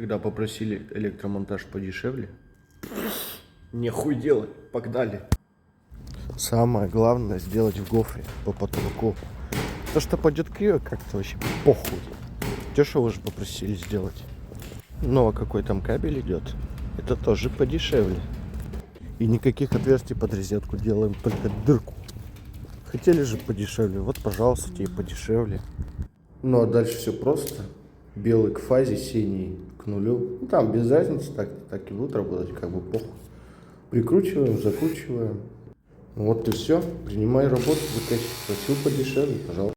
Когда попросили электромонтаж подешевле, нехуй делать, погнали. Самое главное сделать в гофре по потолку. То, что пойдет криво, как-то вообще похуй. Дешево же попросили сделать. Ну а какой там кабель идет, это тоже подешевле. И никаких отверстий под розетку, делаем только дырку. Хотели же подешевле, вот пожалуйста, тебе подешевле. Ну а дальше все просто. Белый к фазе, синий к нулю. Ну, там без разницы, так и будут работать, как бы похуй. Прикручиваем, закручиваем. Вот и все. Принимай работу, заказчик просил подешевле, пожалуйста.